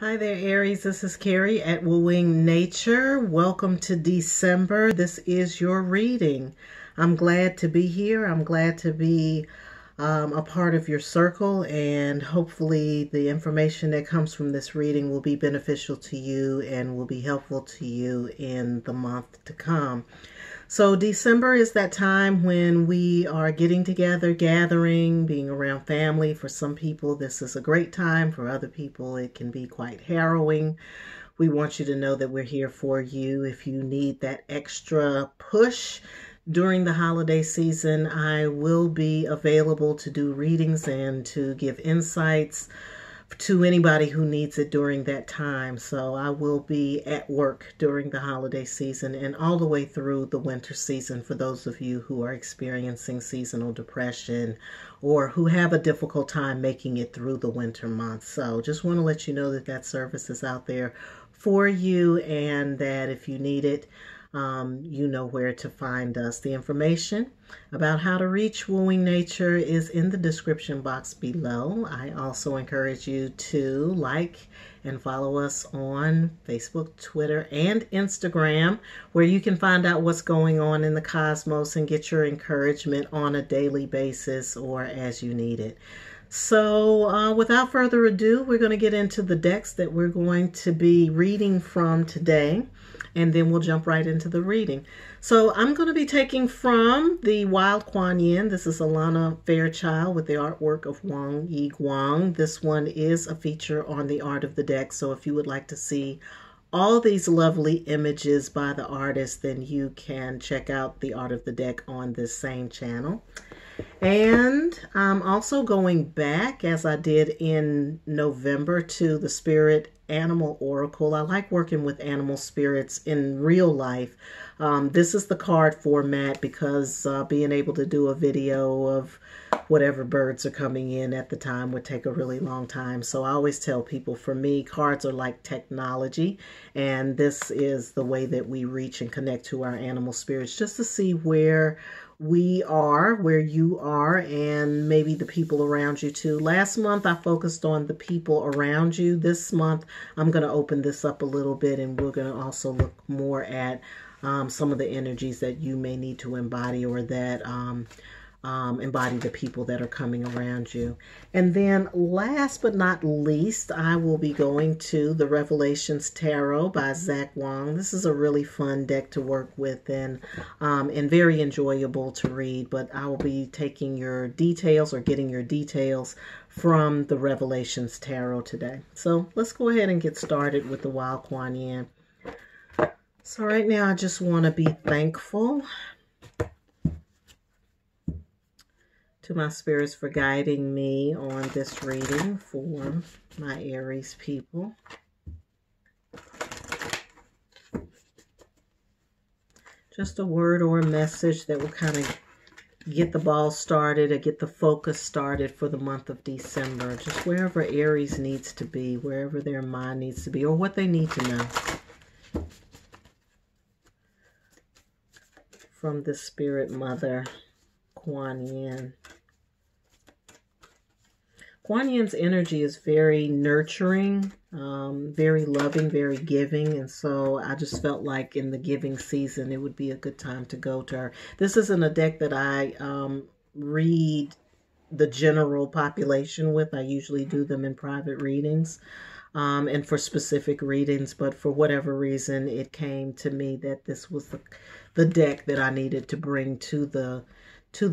Hi there, Aries. This is Carrie at Wooing Nature. Welcome to December. This is your reading. I'm glad to be here. I'm glad to be a part of your circle, and hopefully the information that comes from this reading will be beneficial to you and will be helpful to you in the month to come. So December is that time when we are getting together, gathering, being around family. For some people, this is a great time. For other people, it can be quite harrowing. We want you to know that we're here for you. If you need that extra push during the holiday season, I will be available to do readings and to give insights to anybody who needs it during that time. So I will be at work during the holiday season and all the way through the winter season for those of you who are experiencing seasonal depression or who have a difficult time making it through the winter months. So just want to let you know that that service is out there for you, and that if you need it, you know where to find us. The information about how to reach Wooing Nature is in the description box below. I also encourage you to like and follow us on Facebook, Twitter, and Instagram, where you can find out what's going on in the cosmos and get your encouragement on a daily basis or as you need it. So without further ado, we're going to get into the decks that we're going to be reading from today, and then we'll jump right into the reading. So I'm going to be taking from the Wild Kuan Yin. This is Alana Fairchild with the artwork of Wang Yi. This one is a feature on the art of the deck. So if you would like to see all these lovely images by the artist, then you can check out the art of the deck on this same channel. And I'm also going back, as I did in November, to the Spirit Animal Oracle. I like working with animal spirits in real life. This is the card format because being able to do a video of whatever birds are coming in at the time would take a really long time. So I always tell people, for me, cards are like technology, and this is the way that we reach and connect to our animal spirits, just to see where we are, where you are, and maybe the people around you too. Last month I focused on the people around you. This month I'm going to open this up a little bit, and we're going to also look more at some of the energies that you may need to embody, or that embody the people that are coming around you. And then last but not least, I will be going to the Revelations Tarot by Zach Wong. This is a really fun deck to work with, and very enjoyable to read, but I will be taking your details, or getting your details, from the Revelations Tarot today. So let's go ahead and get started with the Wild Kuan Yin. So right now I just want to be thankful to my spirits for guiding me on this reading for my Aries people. Just a word or a message that will kind of get the ball started, or get the focus started for the month of December. Just wherever Aries needs to be, wherever their mind needs to be, or what they need to know from the Spirit Mother, Kuan Yin. Kuan Yin's energy is very nurturing, very loving, very giving. And so I just felt like in the giving season, it would be a good time to go to her. This isn't a deck that I read the general population with. I usually do them in private readings and for specific readings. But for whatever reason, it came to me that this was the deck that I needed to bring to the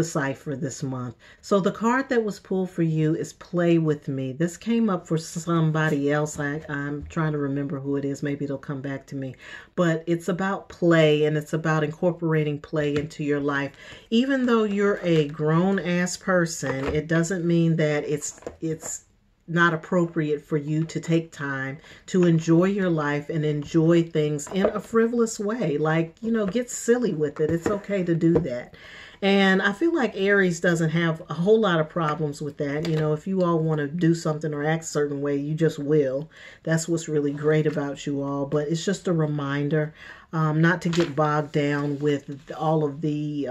cipher this month. So the card that was pulled for you is Play With Me. This came up for somebody else. I'm trying to remember who it is. Maybe it'll come back to me. But it's about play, and it's about incorporating play into your life. Even though you're a grown-ass person, it doesn't mean that it's not appropriate for you to take time to enjoy your life and enjoy things in a frivolous way. Like, get silly with it. It's okay to do that. And I feel like Aries doesn't have a whole lot of problems with that. If you all want to do something or act a certain way, you just will. That's what's really great about you all. But it's just a reminder not to get bogged down with all of the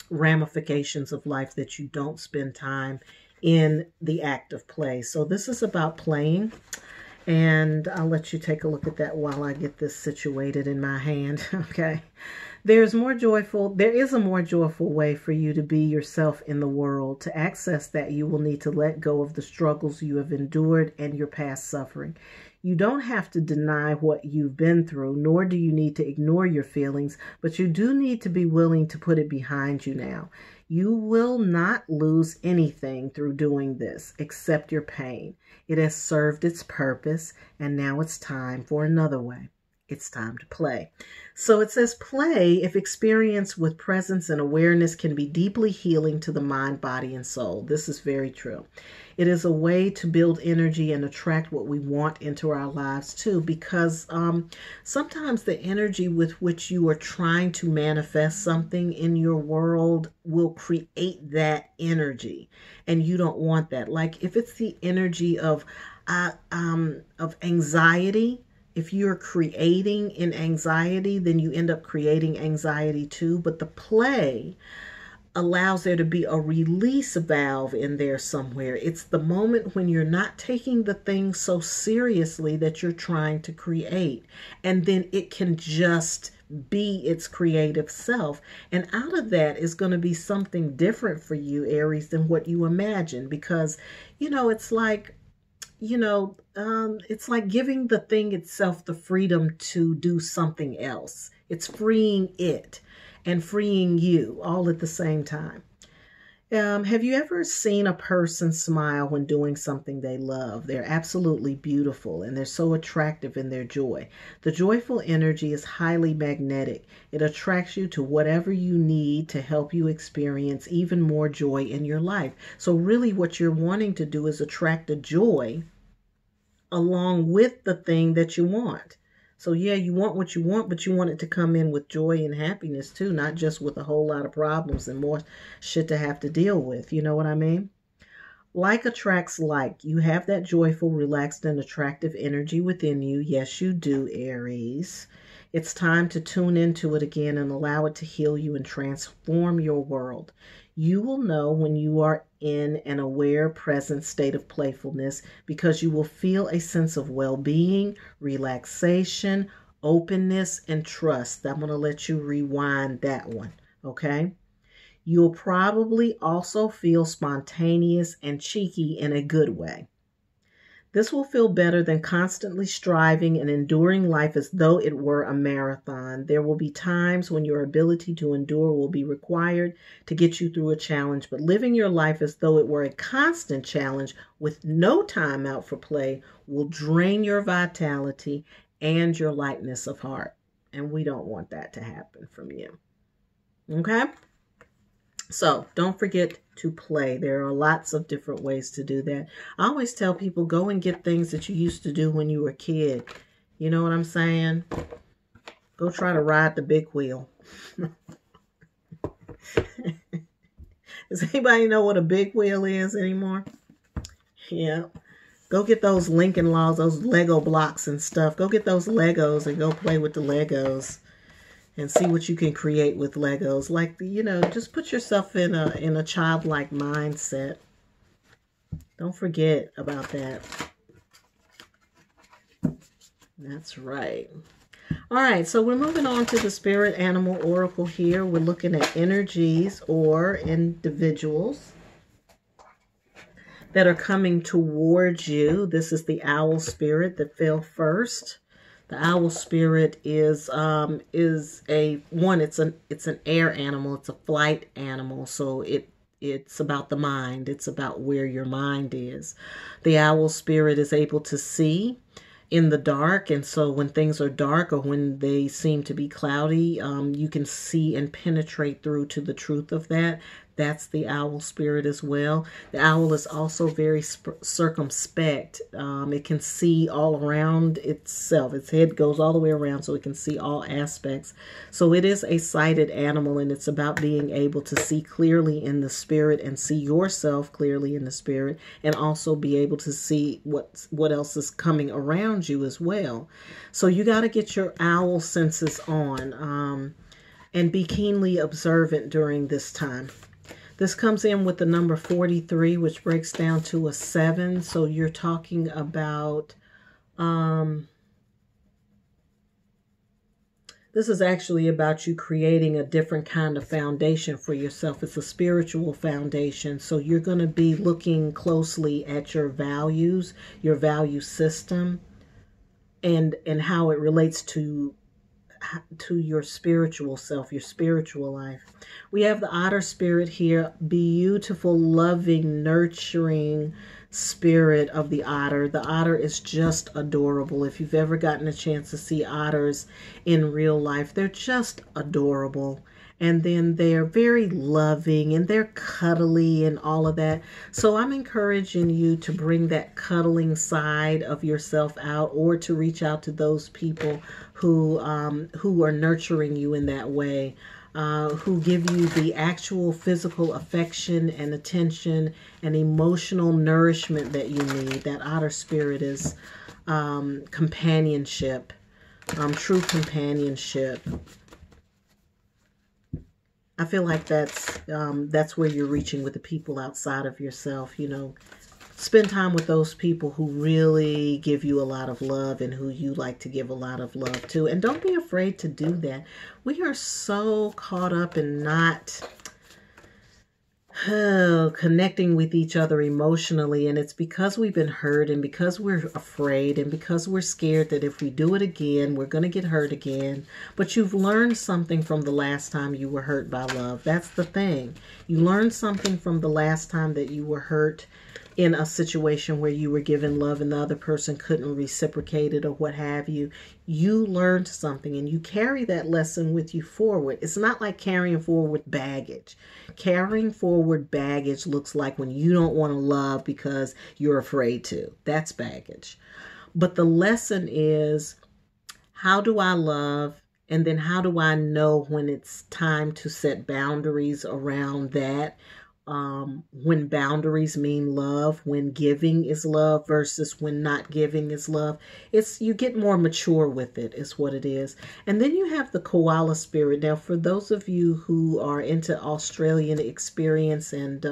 ramifications of life that you don't spend time in the act of play. So this is about playing. And I'll let you take a look at that while I get this situated in my hand. Okay. There is a more joyful way for you to be yourself in the world. To access that, you will need to let go of the struggles you have endured and your past suffering. You don't have to deny what you've been through, nor do you need to ignore your feelings, but you do need to be willing to put it behind you now. You will not lose anything through doing this except your pain. It has served its purpose, and now it's time for another way. It's time to play. So it says play, if experienced with presence and awareness, can be deeply healing to the mind, body, and soul. This is very true. It is a way to build energy and attract what we want into our lives too, because sometimes the energy with which you are trying to manifest something in your world will create that energy, and you don't want that. Like if it's the energy of anxiety, if you're creating in anxiety, then you end up creating anxiety too. But the play allows there to be a release valve in there somewhere. It's the moment when you're not taking the thing so seriously that you're trying to create. And then it can just be its creative self. And out of that is going to be something different for you, Aries, than what you imagine. Because, it's like, it's like giving the thing itself the freedom to do something else. It's freeing it and freeing you all at the same time. Have you ever seen a person smile when doing something they love? They're absolutely beautiful and they're so attractive in their joy. The joyful energy is highly magnetic. It attracts you to whatever you need to help you experience even more joy in your life. So really what you're wanting to do is attract a joy along with the thing that you want. So yeah, you want what you want, but you want it to come in with joy and happiness too, not just with a whole lot of problems and more shit to have to deal with. You know what I mean? Like attracts like. You have that joyful, relaxed, and attractive energy within you. Yes, you do, Aries. It's time to tune into it again and allow it to heal you and transform your world. You will know when you are in an aware, present state of playfulness because you will feel a sense of well-being, relaxation, openness, and trust. I'm going to let you rewind that one, okay? You'll probably also feel spontaneous and cheeky in a good way. This will feel better than constantly striving and enduring life as though it were a marathon. There will be times when your ability to endure will be required to get you through a challenge, but living your life as though it were a constant challenge with no time out for play will drain your vitality and your lightness of heart. And we don't want that to happen from you. Okay? So don't forget to play. There are lots of different ways to do that. I always tell people, go and get things that you used to do when you were a kid. You know what I'm saying? Go try to ride the big wheel. Does anybody know what a big wheel is anymore? Yeah. Go get those Lincoln Logs, those Lego blocks and stuff. Go get those Legos and go play with the Legos. And see what you can create with Legos. Like, just put yourself in a childlike mindset. Don't forget about that. That's right. All right, so we're moving on to the Spirit Animal Oracle here. We're looking at energies or individuals that are coming towards you. This is the Owl Spirit that fell first. The owl spirit is an air animal. It's a flight animal. So it's about the mind. It's about where your mind is. The owl spirit is able to see in the dark. And so when things are dark or when they seem to be cloudy, you can see and penetrate through to the truth of that. That's the owl spirit as well. The owl is also very circumspect. It can see all around itself. Its head goes all the way around so it can see all aspects. So it is a sighted animal, and it's about being able to see clearly in the spirit and see yourself clearly in the spirit, and also be able to see what else is coming around you as well. So you got to get your owl senses on and be keenly observant during this time. This comes in with the number 43, which breaks down to a 7. So you're talking about This is actually about you creating a different kind of foundation for yourself. It's a spiritual foundation. So you're going to be looking closely at your values, your value system, and how it relates to your spiritual self, your spiritual life. We have the otter spirit here, beautiful, loving, nurturing spirit of the otter. The otter is just adorable. If you've ever gotten a chance to see otters in real life, they're just adorable. And then they're very loving and they're cuddly and all of that. So I'm encouraging you to bring that cuddling side of yourself out, or to reach out to those people who are nurturing you in that way, who give you the actual physical affection and attention and emotional nourishment that you need. That otter spirit is companionship, true companionship. I feel like that's where you're reaching with the people outside of yourself. You know, spend time with those people who really give you a lot of love and who you like to give a lot of love to. And don't be afraid to do that. We are so caught up in not connecting with each other emotionally, and it's because we've been hurt and because we're afraid and because we're scared that if we do it again, we're going to get hurt again. But you've learned something from the last time you were hurt by love. That's the thing. You learned something from the last time that you were hurt in a situation where you were given love and the other person couldn't reciprocate it or what have you. You learned something and you carry that lesson with you forward. It's not like carrying forward baggage. Carrying forward baggage looks like when you don't want to love because you're afraid to. That's baggage. But the lesson is, how do I love? And then how do I know when it's time to set boundaries around that? When boundaries mean love, when giving is love versus when not giving is love. You get more mature with it, is what it is. And then you have the koala spirit. Now, for those of you who are into Australian experience and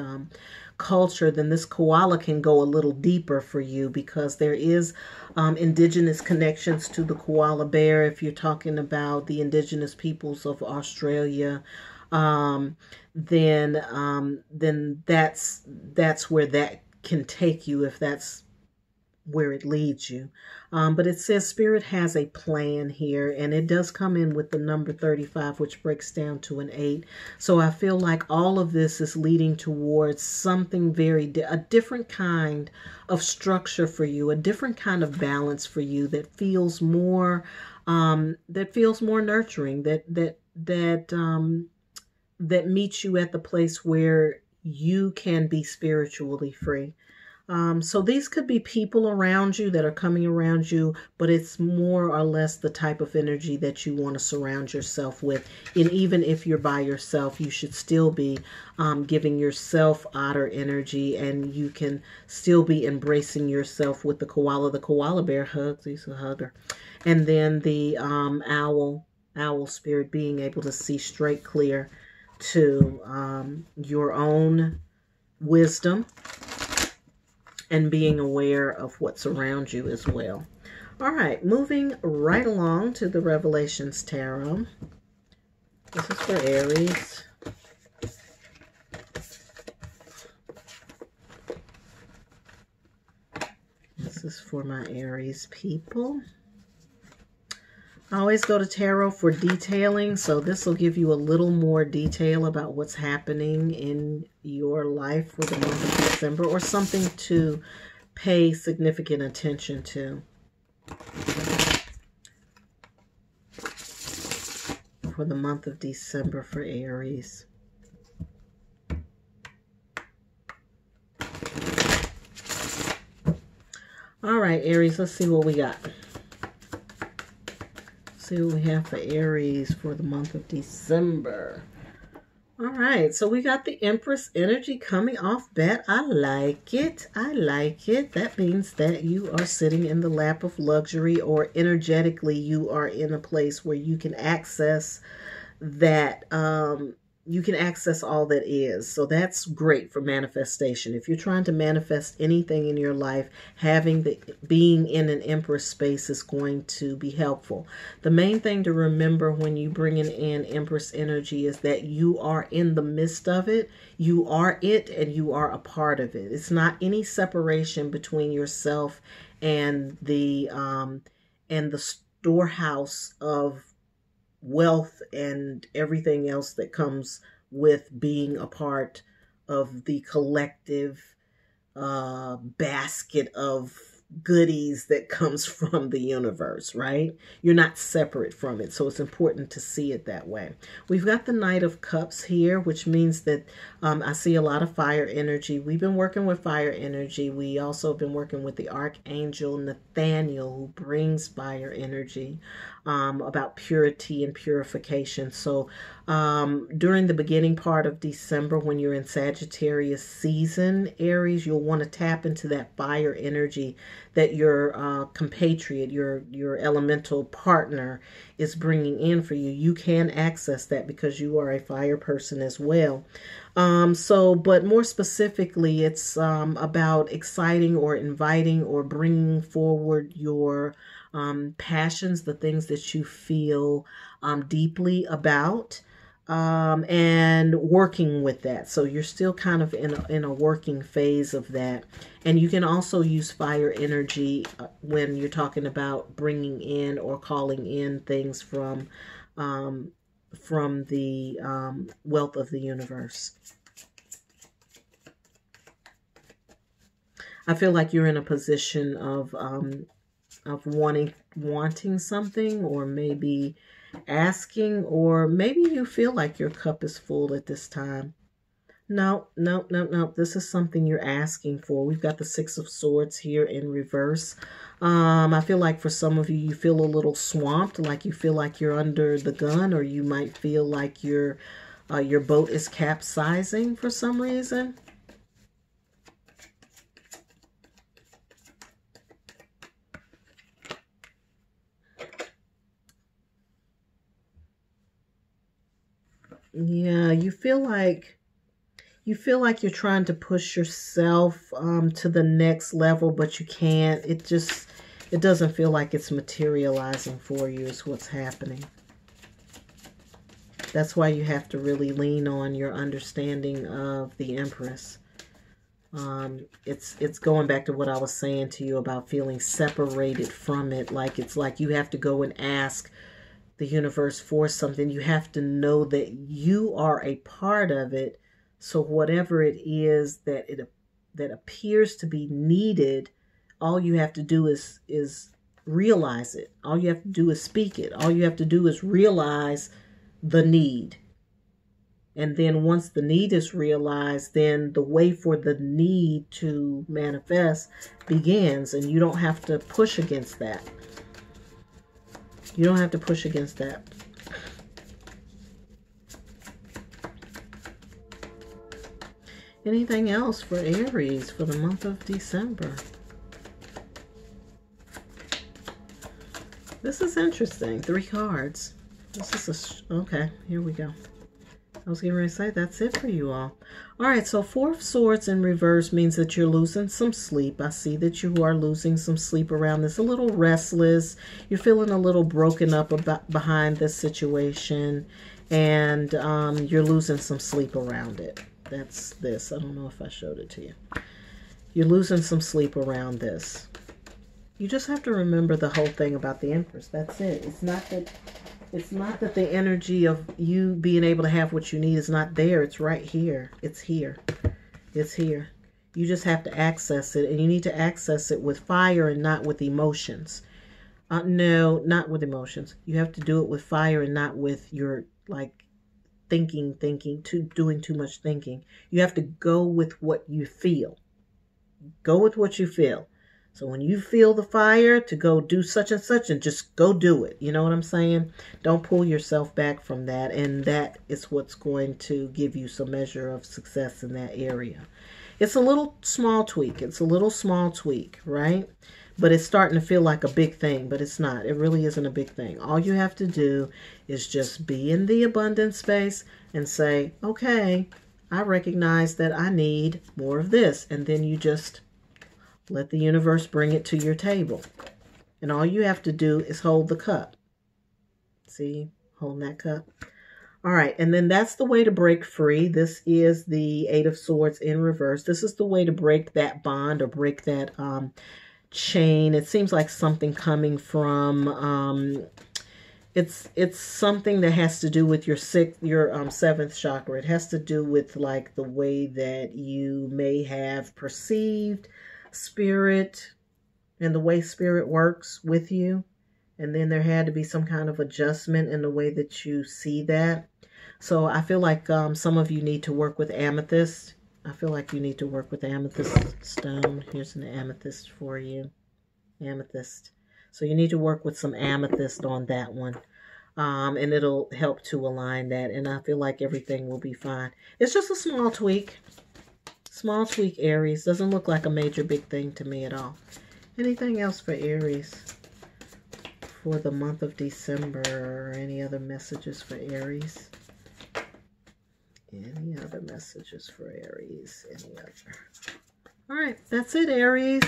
culture, then this koala can go a little deeper for you, because there is indigenous connections to the koala bear. If you're talking about the indigenous peoples of Australia, then that's where that can take you, if that's where it leads you. But it says Spirit has a plan here, and it does come in with the number 35, which breaks down to an 8. So I feel like all of this is leading towards something a different kind of structure for you, a different kind of balance for you that feels more nurturing, that meets you at the place where you can be spiritually free. So these could be people around you that are coming around you, but it's more or less the type of energy that you want to surround yourself with. And even if you're by yourself, you should still be giving yourself otter energy, and you can still be embracing yourself with the koala. The koala bear hugs, he's a hugger. And then the owl spirit, being able to see straight clear to your own wisdom and being aware of what's around you as well. All right, moving right along to the Revelations Tarot. This is for Aries. This is for my Aries people. I always go to tarot for detailing, so this will give you a little more detail about what's happening in your life for the month of December, or something to pay significant attention to for the month of December for Aries. All right, Aries, let's see what we got. See what we have for Aries for the month of December. All right, so we got the Empress Energy coming off bat. I like it. I like it. That means that you are sitting in the lap of luxury, or energetically you are in a place where you can access that you can access all that is. So that's great for manifestation. If you're trying to manifest anything in your life, being in an Empress space is going to be helpful. The main thing to remember when you bringing in Empress energy is that you are in the midst of it. You are it, and you are a part of it. It's not any separation between yourself and the storehouse of wealth and everything else that comes with being a part of the collective basket of goodies that comes from the universe, right? You're not separate from it. So it's important to see it that way. We've got the Knight of Cups here, which means that I see a lot of fire energy. We've been working with fire energy. We also have been working with the Archangel Nathaniel, who brings fire energy, about purity and purification. So during the beginning part of December, when you're in Sagittarius season, Aries, you'll want to tap into that fire energy that your compatriot, your elemental partner is bringing in for you. You can access that because you are a fire person as well. But more specifically, it's about exciting or inviting or bringing forward your passions, the things that you feel deeply about, and working with that. So you're still kind of in a working phase of that. And you can also use fire energy when you're talking about bringing in or calling in things from the wealth of the universe. I feel like you're in a position of wanting something, or maybe asking, or maybe you feel like your cup is full at this time. No. This is something you're asking for. We've got the Six of Swords here in reverse. I feel like for some of you, you feel a little swamped, like you feel like you're under the gun, or you might feel like your boat is capsizing for some reason. Yeah, you feel like you're trying to push yourself to the next level, but you can't. It doesn't feel like it's materializing for you is what's happening. That's why you have to really lean on your understanding of the Empress. It's going back to what I was saying to you about feeling separated from it. Like it's like you have to go and ask the universe for something. You have to know that you are a part of it. So whatever it is that appears to be needed, all you have to do is realize it. All you have to do is speak it. All you have to do is realize the need. And then once the need is realized, then the way for the need to manifest begins, and you don't have to push against that. You don't have to push against that. Anything else for Aries for the month of December? This is interesting. 3 cards. This is okay, here we go. I was getting ready to say that's it for you all. All right, so 4 of Swords in reverse means that you're losing some sleep. I see that you are losing some sleep around this. A little restless. You're feeling a little broken up behind this situation. And you're losing some sleep around it. That's this. I don't know if I showed it to you. You're losing some sleep around this. You just have to remember the whole thing about the Empress. That's it. It's not that the energy of you being able to have what you need is not there. It's right here. It's here. It's here. You just have to access it. And you need to access it with fire and not with emotions. No, not with emotions. You have to do it with fire and not with your, like, doing too much thinking. You have to go with what you feel. Go with what you feel. So when you feel the fire to go do such and such, and just go do it. You know what I'm saying? Don't pull yourself back from that. And that is what's going to give you some measure of success in that area. It's a little small tweak. It's a little small tweak, right? but it's starting to feel like a big thing, but it's not. It really isn't a big thing. All you have to do is just be in the abundance space and say, okay, I recognize that I need more of this. And then you just let the universe bring it to your table. And all you have to do is hold the cup. See, holding that cup. All right, and then that's the way to break free. This is the Eight of Swords in reverse. This is the way to break that bond or break that chain. It seems like something coming from, it's something that has to do with your seventh chakra. It has to do with like the way that you may have perceived spirit and the way spirit works with you. And then there had to be some kind of adjustment in the way that you see that. So I feel like some of you need to work with amethyst. I feel like you need to work with amethyst stone. Here's an amethyst for you. Amethyst. So you need to work with some amethyst on that one. And it'll help to align that. And I feel like everything will be fine. It's just a small tweak. Small tweak, Aries. Doesn't look like a major big thing to me at all. Anything else for Aries for the month of December? Any other messages for Aries? Any other messages for Aries? Any other? All right, that's it, Aries.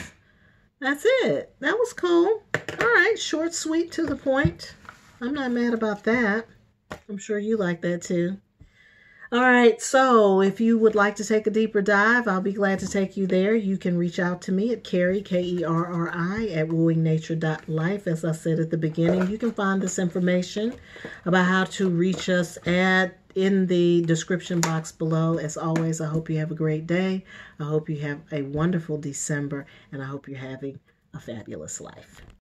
That's it. That was cool. All right, short, sweet, to the point. I'm not mad about that. I'm sure you like that too. All right, so if you would like to take a deeper dive, I'll be glad to take you there. You can reach out to me at Kerri, Kerri, at wooingnature.life. As I said at the beginning, you can find this information about how to reach us in the description box below. As always, I hope you have a great day. I hope you have a wonderful December, and I hope you're having a fabulous life.